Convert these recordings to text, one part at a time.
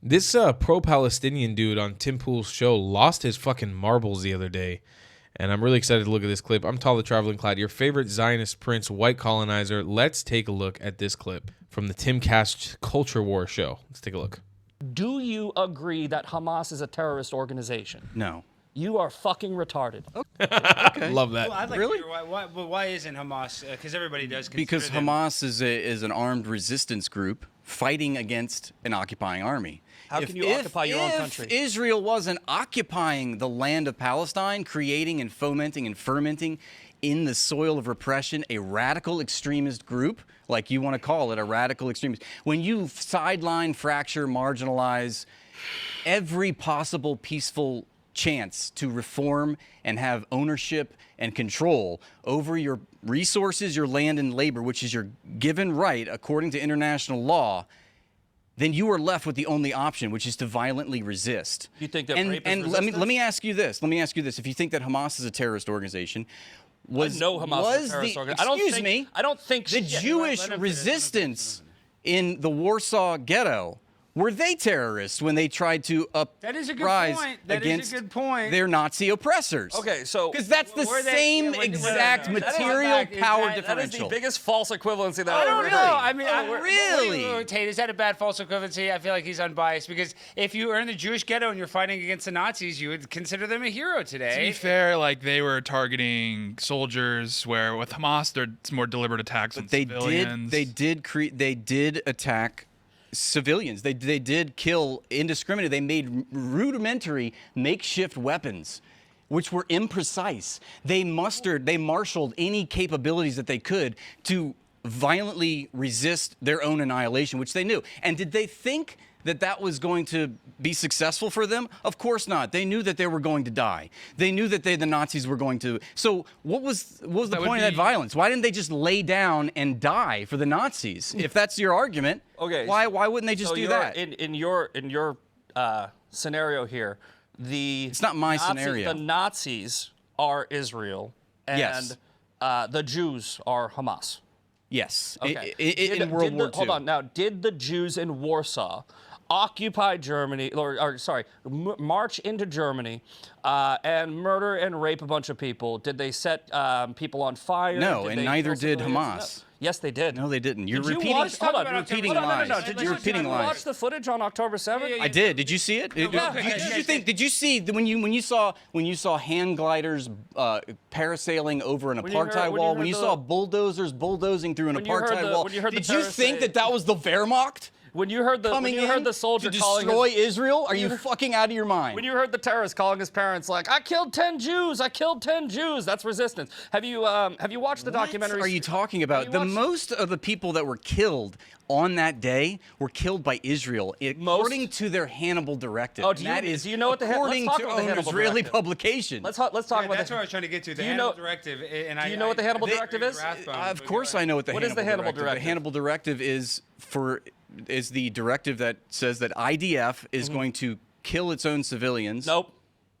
This pro-Palestinian dude on Tim Pool's show lost his fucking marbles the other day, and I'm really excited to look at this clip. I'm Tall the Traveling Clyde, your favorite Zionist prince, white colonizer. Let's take a look at this clip from the Tim Cast Culture War show. Let's take a look. Do you agree that Hamas is a terrorist organization? No. You are fucking retarded. Okay. Love that. Well, I'd like Really? to hear why isn't Hamas? Because everybody does. Because consider them- Hamas is an armed resistance group fighting against an occupying army. How can you occupy your own country? If Israel wasn't occupying the land of Palestine, creating and fomenting and fermenting in the soil of repression a radical extremist group, like you want to call it, a radical extremist, when you sideline, fracture, marginalize every possible peaceful chance to reform and have ownership and control over your resources, your land and labor, which is your given right according to international law, then you are left with the only option, which is to violently resist. You think that and rape is and let me ask you this. Let me ask you this. If you think that Hamas is a terrorist organization, I know Hamas is a terrorist organization. I don't think the Jewish resistance in the Warsaw Ghetto, were they terrorists when they tried to That is a good uprise point. That is a against good point. their Nazi oppressors? Okay, so because that's the Were they- same yeah, wait, exact wait, wait, wait. material Is power that- that is differential. the biggest false equivalency that I I've don't ever know. heard. I mean, really? wait, Tate, is that a bad false equivalency? I feel like he's unbiased because if you are in the Jewish ghetto and you're fighting against the Nazis, you would consider them a hero To be today. fair, like they were targeting soldiers, where with Hamas, it's more deliberate attacks on They civilians. they did attack civilians. They did kill indiscriminately. They made rudimentary makeshift weapons, which were imprecise. They marshaled any capabilities that they could to violently resist their own annihilation, which they knew. And did they think that was going to be successful for them? Of course not. They knew that they were going to die. They knew that the Nazis were going to. So what was the That would point of that be- violence? Why didn't they just lay down and die for the Nazis? If that's your argument, Okay, why wouldn't they just so do you're- that? In your scenario here, it's not my scenario. The Nazis are Israel, and Yes. The Jews are Hamas. Yes, Okay. in World War II. Hold on. Now, did the Jews in Warsaw occupy Germany, or sorry, march into Germany and murder and rape a bunch of people? Did they set people on fire? No, Did and they neither kill did civilians? Hamas. No. Yes, they did. No, they didn't. You're Did you repeating. watch- hold on, you're repeating hold on, lies. no, no, Did You're you repeating watch lies. the footage on October 7th? I did. Did you see it? Did you see when you saw hand gliders parasailing over an When you heard- apartheid when you wall? heard When you the- saw bulldozers bulldozing through an When you heard apartheid the- wall? when you heard the Did you terrorists think say- that was the Wehrmacht When you heard the coming in the soldier to calling destroy his, Israel? Are you fucking out of your mind? when you heard the terrorist calling his parents like, "I killed 10 Jews. I killed 10 Jews." That's resistance. Have you watched the documentary? What are you talking about? you The watched- most of the people that were killed on that day were killed by Israel, according to their Hannibal directive. Oh, And that is do you know what the according let's talk to about the an Hannibal Israeli directive. publication. Let's talk Yeah, about that's the, what I was trying to get to. The you Hannibal know- directive. Do you know what the Hannibal directive is? Of course, I know what the What is Hannibal the Hannibal directive. directive? The Hannibal directive is the directive that says that IDF is going to kill its own civilians. Nope.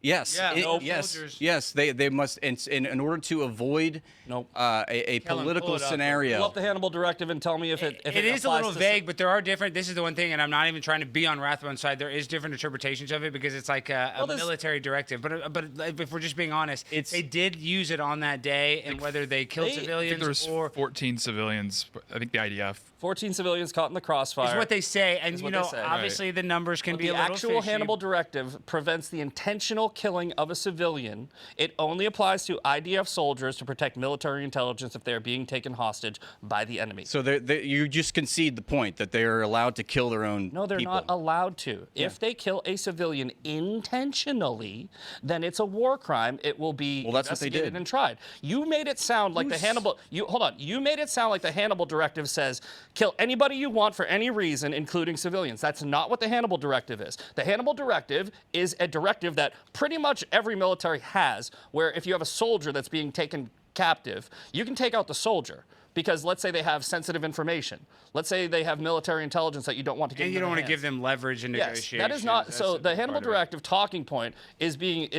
Yes. Yeah, nope. Yes. Soldiers. Yes. They must. And in order to avoid Nope. A Tell 'em, political pull it up. scenario. Pull up the Hannibal directive and tell me if it It is a applies little to- vague, but there are different. This is the one thing, and I'm not even trying to be on Rathbone's side. There is different interpretations of it because it's like a there's- military directive. But if we're just being honest, they did use it on that day, and whether they killed they- I think civilians there was or 14 civilians. I think the IDF. 14 civilians caught in the crossfire. is what they say. And Is you what know, they say. obviously the numbers can be The a little actual fishy. Hannibal directive prevents the intentional killing of a civilian. It only applies to IDF soldiers to protect military intelligence if they are being taken hostage by the enemy. So you just concede the point that they are allowed to kill their own No, they're people. not allowed to. If they kill a civilian intentionally, then it's a war crime. It will be Well, that's what they investigated did. and tried. You made it sound like the Hannibal. Hold on. You made it sound like the Hannibal directive says kill anybody you want for any reason, including civilians. That's not what the Hannibal directive is. The Hannibal directive is a directive that pretty much every military has, where if you have a soldier that's being taken captive, you can take out the soldier. because let's say they have sensitive information. Let's say they have military intelligence that you don't want to get. And you don't want to give them leverage in negotiations. Yes, that is not. That's So a the big Hannibal part of it. directive talking point is being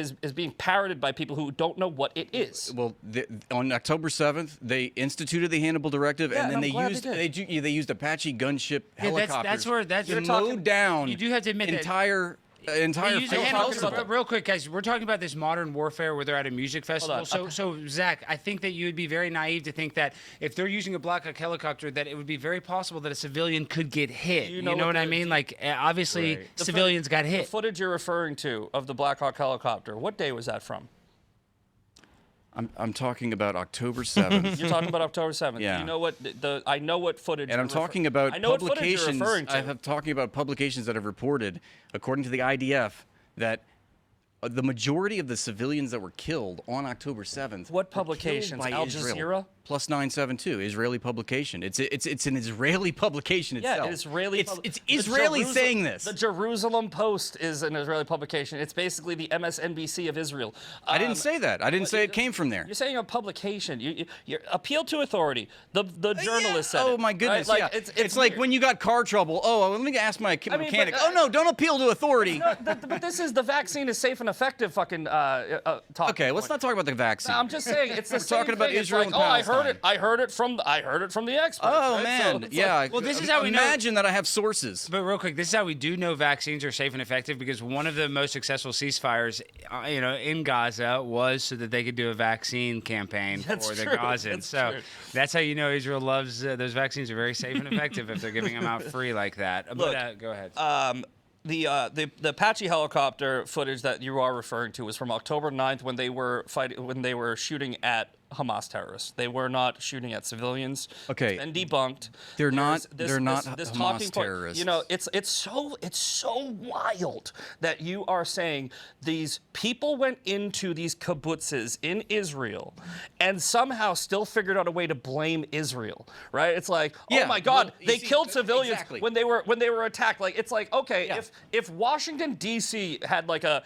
parroted by people who don't know what it is. Well, on October 7th, they instituted the Hannibal directive, Yeah, and then and they I'm glad used they used Apache gunship Yeah, helicopters that's where to mow down You do have to admit that- entire They use the field. Hannibal, about but real quick, guys, we're talking about this modern warfare where they're at a music festival. on. So Zach, I think that you would be very naive to think that if they're using a Black Hawk helicopter, that it would be very possible that a civilian could get hit. You You know know what what I the- mean? Like, obviously, Right. civilians got The hit. footage you're referring to of the Black Hawk helicopter, what day was that from? I'm talking about October 7th. You're talking about October 7th. Yeah. You know what I know what footage. And I'm you're talking about I know what footage you're publications. referring to. I'm talking about publications that have reported, according to the IDF, that the majority of the civilians that were killed on October 7th. What were killed publications? by Al Israel. Jazeera? Plus 972, Israeli publication. It's an Israeli publication Yeah, itself. an Israeli. It's the Israeli Jerusalem- saying this. The Jerusalem Post is an Israeli publication. It's basically the MSNBC of Israel. I didn't say that. I didn't say it came from there. You're saying a publication. You appeal to authority. The journalist said Oh it, my goodness! right? Yeah. Like, It's like weird. when you got car trouble. Oh, let me ask my mean, mechanic. but, Oh no, don't appeal to authority. But this is the vaccine is safe and effective. Fucking talk. Okay, let's not talk about the vaccine. I'm just saying it's the same talking about thing. It's Israel like, and oh, I heard Palestine. I heard it from the experts. Oh right? man, So it's yeah. like- Well, this is how we know- imagine that I have sources. But real quick, this is how we do know vaccines are safe and effective, because one of the most successful ceasefires, in Gaza was so that they could do a vaccine campaign That's for the true. Gazans. That's So true. that's how you know Israel loves those vaccines are very safe and effective if they're giving them out free like that. Look, But go ahead. The Apache helicopter footage that you are referring to was from October 9th when they were shooting at Hamas terrorists. They were not shooting at civilians. Okay. And debunked. They're not- There's they're not this Hamas talking point. terrorists. You know, it's so wild that you are saying these people went into these kibbutzes in Israel and somehow still figured out a way to blame Israel. Right? It's like, Yeah, oh my God, well, you they see, killed civilians exactly. when they were attacked. Like, it's like, okay, Yeah. if Washington D.C. had like I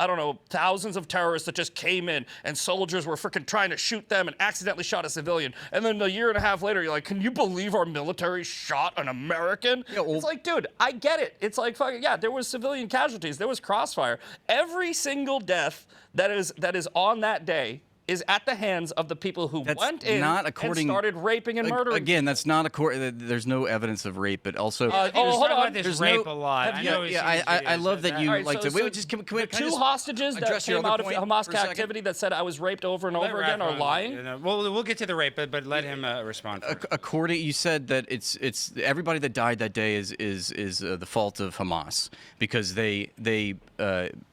don't know, thousands of terrorists that just came in and soldiers were freaking trying to shoot them and accidentally shot a civilian, and then a year and a half later you're like, can you believe our military shot an American? Yeah, well- It's like, dude, I get it. It's like, fucking, yeah, there was civilian casualties, there was crossfire. Every single death that is on that day is at the hands of the people who That's went in not and according. started raping and murdering. Again, that's not according. There's no evidence of rape, but also. Oh, He was hold talking on. about this There's rape no- a lot. have I you- know. he's Yeah, seen I videos love of that you All right, like to. so Wait, just can the I two just hostages that address your came other out of point Hamas for a second? captivity that said I was raped over and Let over Raph again are on. lying. We'll get to the rape, but let him respond. first. According, you said that it's everybody that died that day is the fault of Hamas because they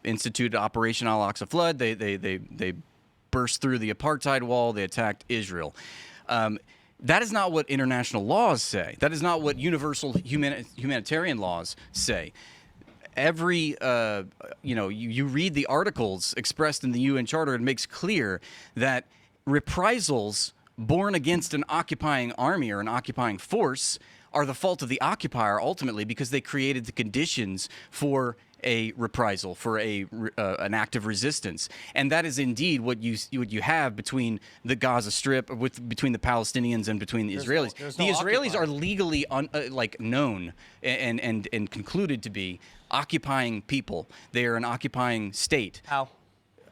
instituted Operation Al-Aqsa Flood. They burst through the apartheid wall. They attacked Israel. That is not what international laws say. That is not what universal humanitarian laws say. Every, you read the articles expressed in the UN Charter, it makes clear that reprisals born against an occupying army or an occupying force are the fault of the occupier ultimately because they created the conditions for a reprisal, for an act of resistance, and that is indeed what you have between the Gaza Strip, between the Palestinians and between the Israelis. there's The no Israelis occupier. are legally known and concluded to be occupying people. They are an occupying state. How?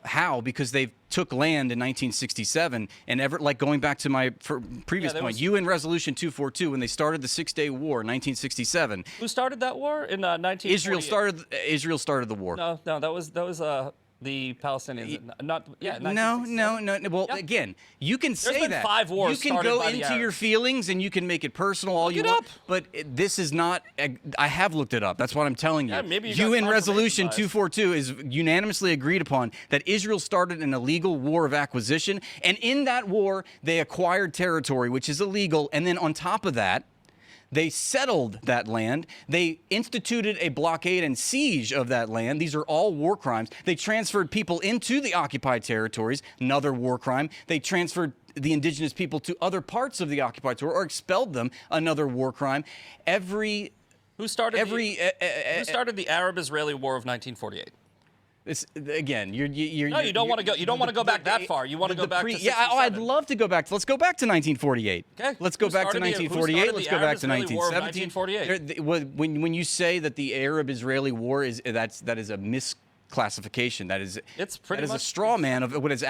How? Because they took land in 1967, and going back to my previous there point, was- UN Resolution 242, when they started the Six-Day War in 1967, Who started that war in 1948? Israel started the war. No, that was the Palestinians. Not yeah. No. Well, Yeah. again, you can say been that. 5 wars You can started go by the into Arabs. your feelings and you can make it personal all you it want. up. But this is not. I have looked it up. That's what I'm telling you. Yeah, maybe you got UN Resolution confirmation 242 is unanimously agreed upon that Israel started an illegal war of acquisition, and in that war they acquired territory, which is illegal, and then on top of that, they settled that land. They instituted a blockade and siege of that land. These are all war crimes. They transferred people into the occupied territories, another war crime. They transferred the indigenous people to other parts of the occupied territory or expelled them, another war crime. Who started the Arab-Israeli War of 1948? Again, you're. No, you don't want to go. You don't want to go back that far. You want to go back to 67. Yeah, I'd love to go back. Let's go back to 1948. Okay. Let's go back to Who started 1948. Let's the go back to Arab-Israeli War of 1917. 1948? When you say that the Arab-Israeli War that is a misclassification. It's pretty that is a much straw man of what is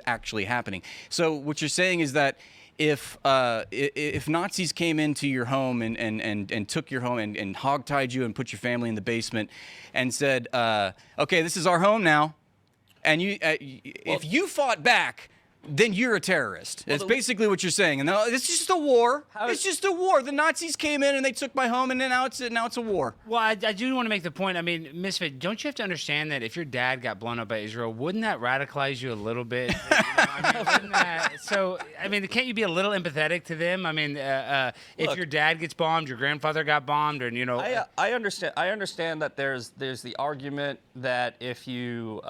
actually happening. So what you're saying is that if Nazis came into your home and took your home and hogtied you and put your family in the basement and said, okay, this is our home now, and if you fought back, then you're a terrorist. That's basically what you're saying. And it's just a war. It's just a war. The Nazis came in and they took my home, and then now it's a war. Well, I do want to make the point. I mean, Misfit, don't you have to understand that if your dad got blown up by Israel, wouldn't that radicalize you a little bit? Can't you be a little empathetic to them? I mean, if your dad gets bombed, your grandfather got bombed, and I understand that there's the argument that if you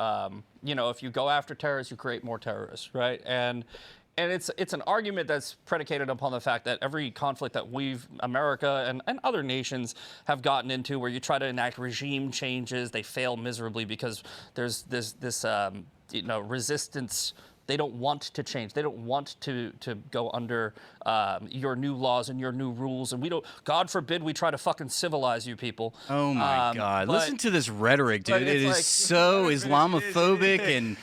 if you go after terrorists, you create more terrorists, right? And it's an argument that's predicated upon the fact that every conflict that America and other nations have gotten into, where you try to enact regime changes, they fail miserably because there's this resistance. They don't want to change. They don't want to go under your new laws and your new rules. And we don't. God forbid we try to fucking civilize you people. Oh my God! Listen to this rhetoric, dude. It is so Islamophobic and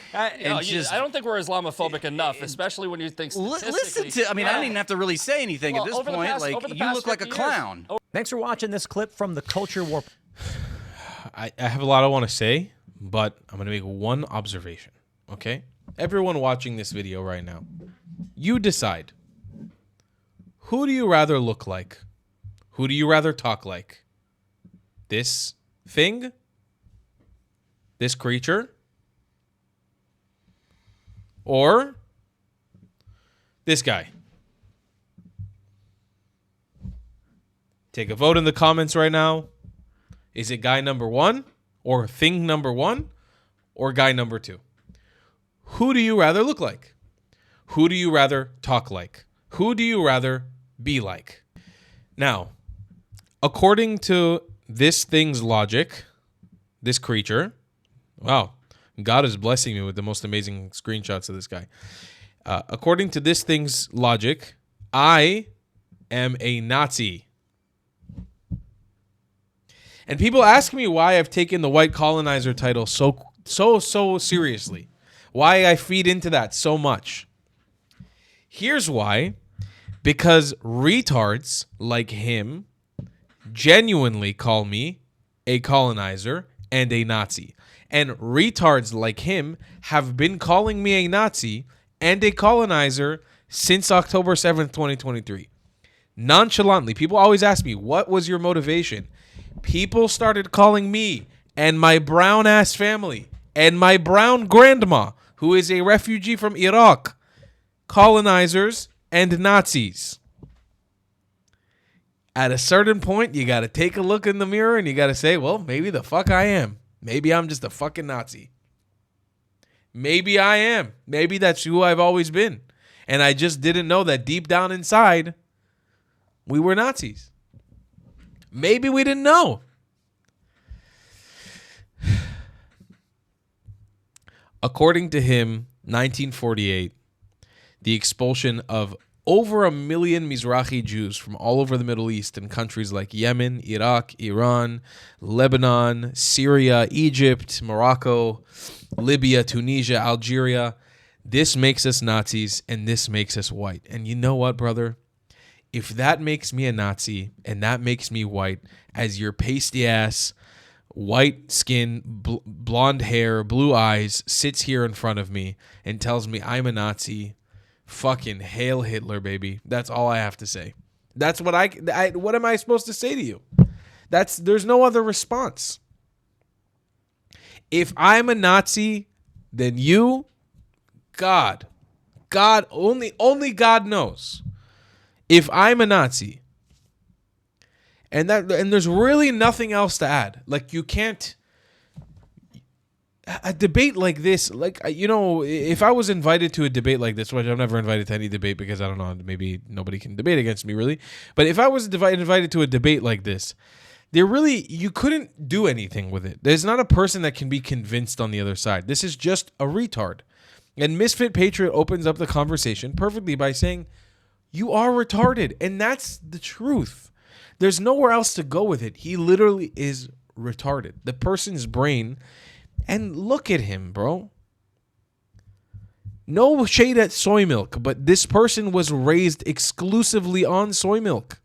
just. I don't think we're Islamophobic enough, especially when you think statistically. Listen to. I mean, I don't even have to really say anything at this point. You look like a clown. Thanks for watching this clip from the Culture War. I have a lot I want to say, but I'm going to make one observation, okay? Everyone watching this video right now, you decide. Who do you rather look like? Who do you rather talk like? This thing? This creature? Or this guy? Take a vote in the comments right now. Is it guy number 1 or thing number 1 or guy number 2? Who do you rather look like? Who do you rather talk like? Who do you rather be like? Now, according to this thing's logic, this creature, wow, God is blessing me with the most amazing screenshots of this guy. According to this thing's logic, I am a Nazi. And people ask me why I've taken the white colonizer title so seriously. Why I feed into that so much. Here's why. Because retards like him genuinely call me a colonizer and a Nazi. And retards like him have been calling me a Nazi and a colonizer since October 7th, 2023. Nonchalantly. People always ask me, what was your motivation? People started calling me and my brown ass family and my brown grandma, who is a refugee from Iraq, colonizers and Nazis. At a certain point, you got to take a look in the mirror and you got to say, well, maybe the fuck I am. Maybe I'm just a fucking Nazi. Maybe I am. Maybe that's who I've always been. And I just didn't know that deep down inside, we were Nazis. Maybe we didn't know. According to him, 1948, the expulsion of over 1 million Mizrahi Jews from all over the Middle East and countries like Yemen, Iraq, Iran, Lebanon, Syria, Egypt, Morocco, Libya, Tunisia, Algeria. This makes us Nazis and this makes us white. And you know what, brother? If that makes me a Nazi and that makes me white, as your pasty ass, white skin, blonde hair, blue eyes sits here in front of me and tells me I'm a Nazi, fucking hail Hitler, baby. That's all I have to say. That's what what am I supposed to say to you? There's no other response. If I'm a Nazi, then you, God, only God knows. If I'm a Nazi, and there's really nothing else to add. Like, you can't, a debate like this, like, if I was invited to a debate like this, which I'm never invited to any debate because I don't know, maybe nobody can debate against me really. But if I was invited to a debate like this, You couldn't do anything with it. There's not a person that can be convinced on the other side. This is just a retard. And Misfit Patriot opens up the conversation perfectly by saying, you are retarded. And that's the truth. There's nowhere else to go with it. He literally is retarded. The person's brain, and look at him, bro. No shade at soy milk, but this person was raised exclusively on soy milk.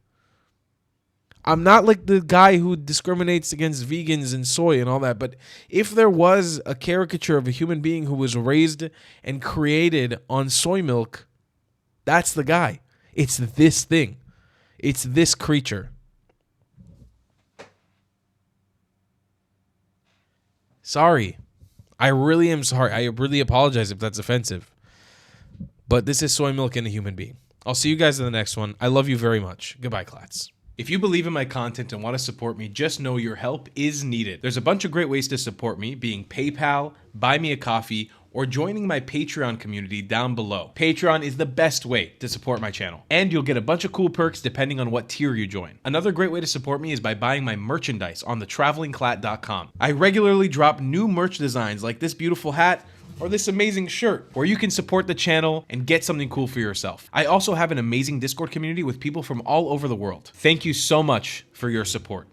I'm not like the guy who discriminates against vegans and soy and all that, but if there was a caricature of a human being who was raised and created on soy milk, that's the guy. It's this thing. It's this creature. Sorry. I really am sorry. I really apologize if that's offensive. But this is soy milk in a human being. I'll see you guys in the next one. I love you very much. Goodbye, Clats. If you believe in my content and want to support me, just know your help is needed. There's a bunch of great ways to support me, being PayPal, Buy Me a Coffee, or joining my Patreon community down below. Patreon is the best way to support my channel, and you'll get a bunch of cool perks depending on what tier you join. Another great way to support me is by buying my merchandise on thetravelingclat.com. I regularly drop new merch designs like this beautiful hat, or this amazing shirt, where you can support the channel and get something cool for yourself. I also have an amazing Discord community with people from all over the world. Thank you so much for your support.